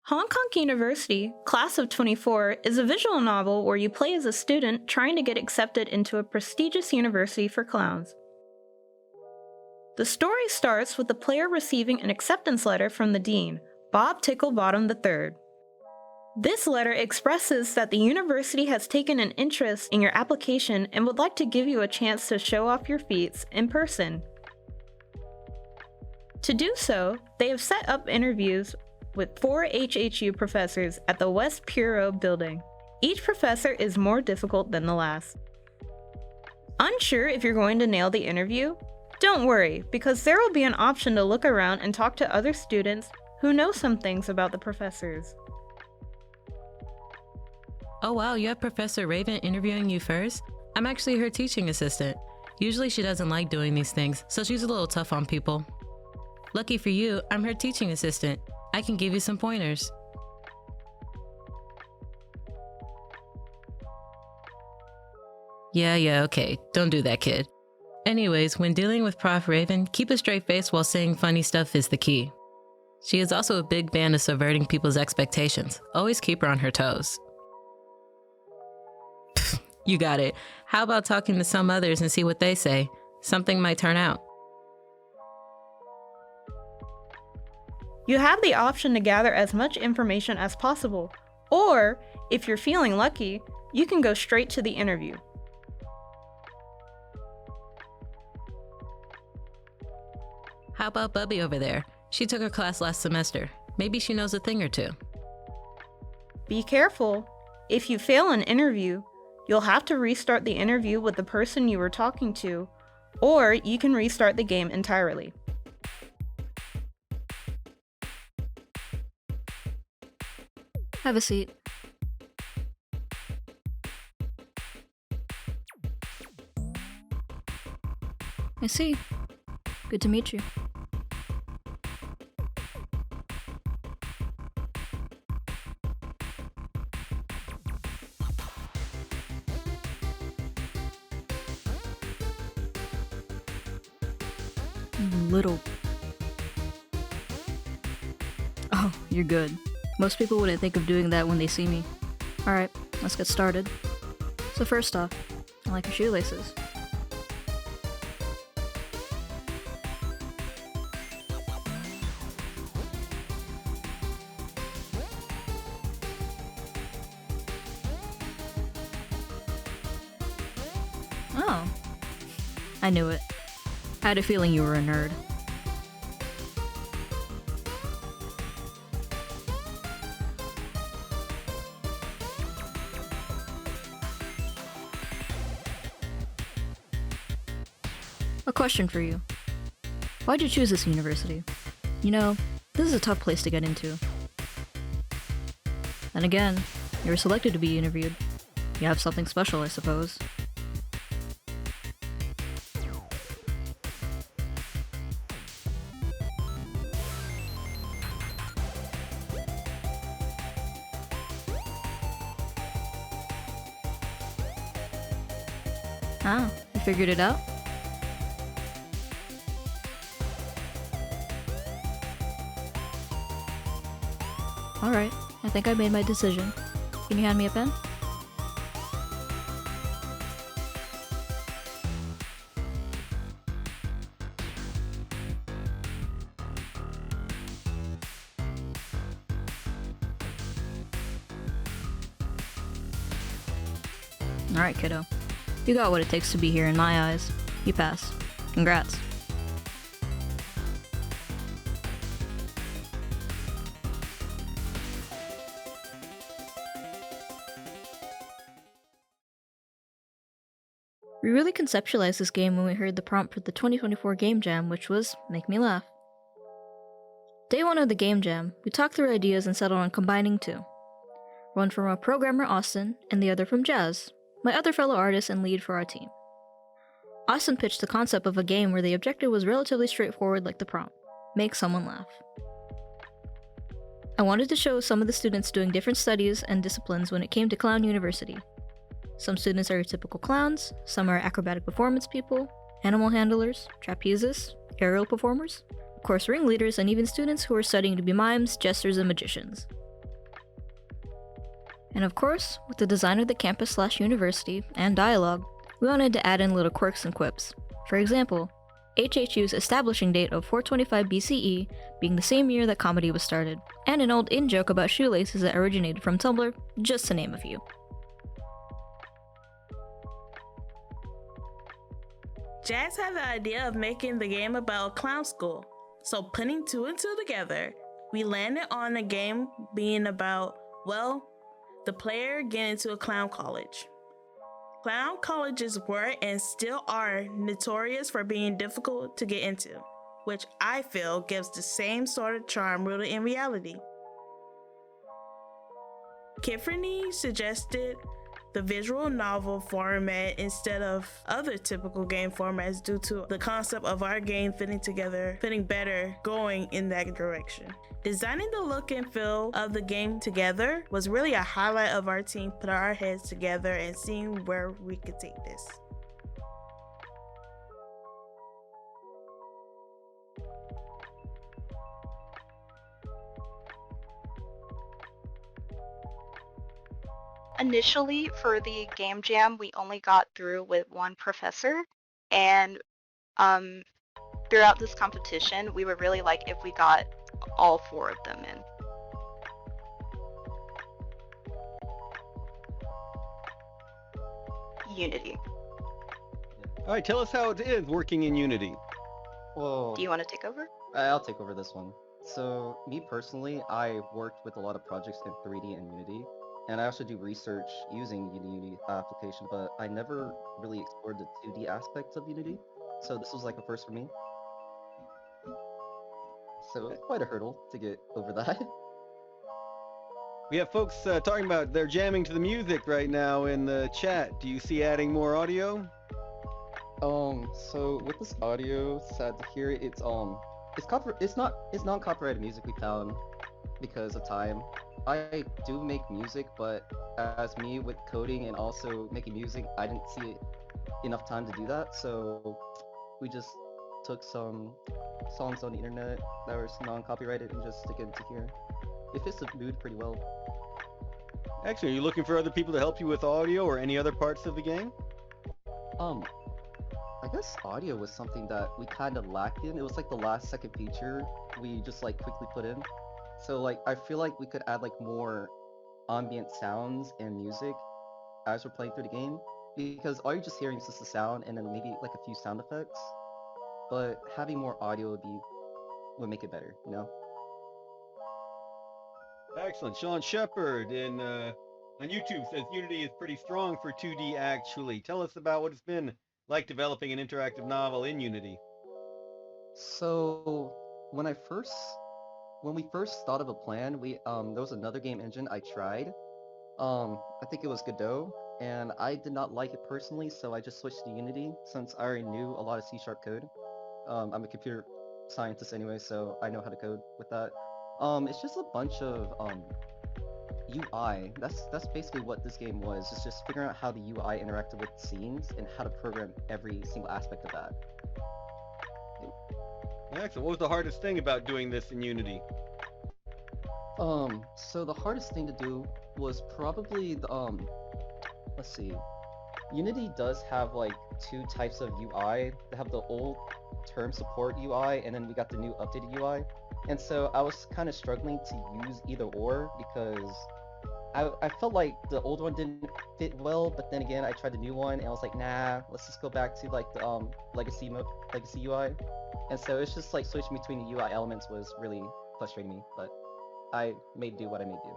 Honk Honk University, Class of 24, is a visual novel where you play as a student trying to get accepted into a prestigious university for clowns. The story starts with the player receiving an acceptance letter from the dean, Bob Ticklebottom III. This letter expresses that the university has taken an interest in your application and would like to give you a chance to show off your feats in person. To do so, they have set up interviews with 4 HHU professors at the West Bureau building. Each professor is more difficult than the last. Unsure if you're going to nail the interview? Don't worry, because there will be an option to look around and talk to other students who know some things about the professors. Oh wow, you have Professor Raven interviewing you first? I'm actually her teaching assistant. Usually she doesn't like doing these things, so she's a little tough on people. Lucky for you, I'm her teaching assistant. I can give you some pointers. Yeah, okay. Don't do that, kid. Anyways, when dealing with Prof. Raven, keep a straight face while saying funny stuff is the key. She is also a big fan of subverting people's expectations. Always keep her on her toes. Pfft, you got it. How about talking to some others and see what they say? Something might turn out. You have the option to gather as much information as possible, or, if you're feeling lucky, you can go straight to the interview. How about Bubby over there? She took her class last semester. Maybe she knows a thing or two. Be careful. If you fail an interview, you'll have to restart the interview with the person you were talking to, or you can restart the game entirely. Have a seat. I see. Good to meet you. Little. Oh, you're good. Most people wouldn't think of doing that when they see me. Alright, let's get started. So first off, I like your shoelaces. Oh. I knew it. I had a feeling you were a nerd. A question for you. Why'd you choose this university? You know, this is a tough place to get into. Then again, you were selected to be interviewed. You have something special, I suppose. Ah, you figured it out? Alright, I think I made my decision. Can you hand me a pen? Alright, kiddo. You got what it takes to be here in my eyes. You passed. Congrats. We really conceptualized this game when we heard the prompt for the 2024 Game Jam, which was Make Me Laugh. Day 1 of the Game Jam, we talked through ideas and settled on combining two. One from our programmer Austin, and the other from Jazz, my other fellow artist and lead for our team. Austin pitched the concept of a game where the objective was relatively straightforward like the prompt, make someone laugh. I wanted to show some of the students doing different studies and disciplines when it came to Clown University. Some students are your typical clowns, some are acrobatic performance people, animal handlers, trapezes, aerial performers, of course ringleaders, and even students who are studying to be mimes, jesters, and magicians. And of course, with the design of the campus/university and dialogue, we wanted to add in little quirks and quips. For example, HHU's establishing date of 425 BCE being the same year that comedy was started, and an old in-joke about shoelaces that originated from Tumblr, just to name a few. Jazz had the idea of making the game about a clown school, so putting two and two together, we landed on the game being about, well, the player getting into a clown college. Clown colleges were and still are notorious for being difficult to get into, which I feel gives the same sort of charm rooted in reality. Kifrany suggested the visual novel format instead of other typical game formats due to the concept of our game fitting better going in that direction. Designing the look and feel of the game together was really a highlight of our team putting our heads together and seeing where we could take this. Initially, for the game jam, we only got through with one professor, and throughout this competition, we would really like if we got all four of them in. Unity. Alright, tell us how it is working in Unity. Well, Do you want to take over? I'll take over this one. So, me personally, I worked with a lot of projects in 3D and Unity, and I also do research using the Unity application, but I never really explored the 2D aspects of Unity, so this was like a first for me. So it's quite a hurdle to get over that. We have folks talking about they're jamming to the music right now in the chat. Do you see adding more audio? So with this audio, sad to hear, it's non-copyrighted music we found because of time. I do make music, but as me with coding and also making music, I didn't see enough time to do that, so we just took some songs on the internet that were non-copyrighted and just stick it into here. It fits the mood pretty well. Actually, are you looking for other people to help you with audio or any other parts of the game? I guess audio was something that we kind of lacked in. It was like the last second feature we just like quickly put in. So like I feel like we could add like more ambient sounds and music as we're playing through the game, because all you're just hearing is just the sound and then maybe like a few sound effects. But having more audio would make it better, you know? Excellent. Sean Shepard on YouTube says Unity is pretty strong for 2D actually. Tell us about what it's been like developing an interactive novel in Unity. So when we first thought of a plan, there was another game engine I tried. I think it was Godot, and I did not like it personally, so I just switched to Unity since I already knew a lot of C# code. I'm a computer scientist anyway, so I know how to code with that. It's just a bunch of UI. That's basically what this game was. It's just figuring out how the UI interacted with scenes and how to program every single aspect of that. Excellent. What was the hardest thing about doing this in Unity? So the hardest thing to do was probably the, let's see. Unity does have like two types of UI. They have the old term support UI, and then we got the new updated UI. And so I was kind of struggling to use either or because I felt like the old one didn't fit well, but then again I tried the new one and I was like, nah, let's just go back to like the legacy UI. And so it's just like switching between the UI elements was really frustrating me, but I made do what I made do.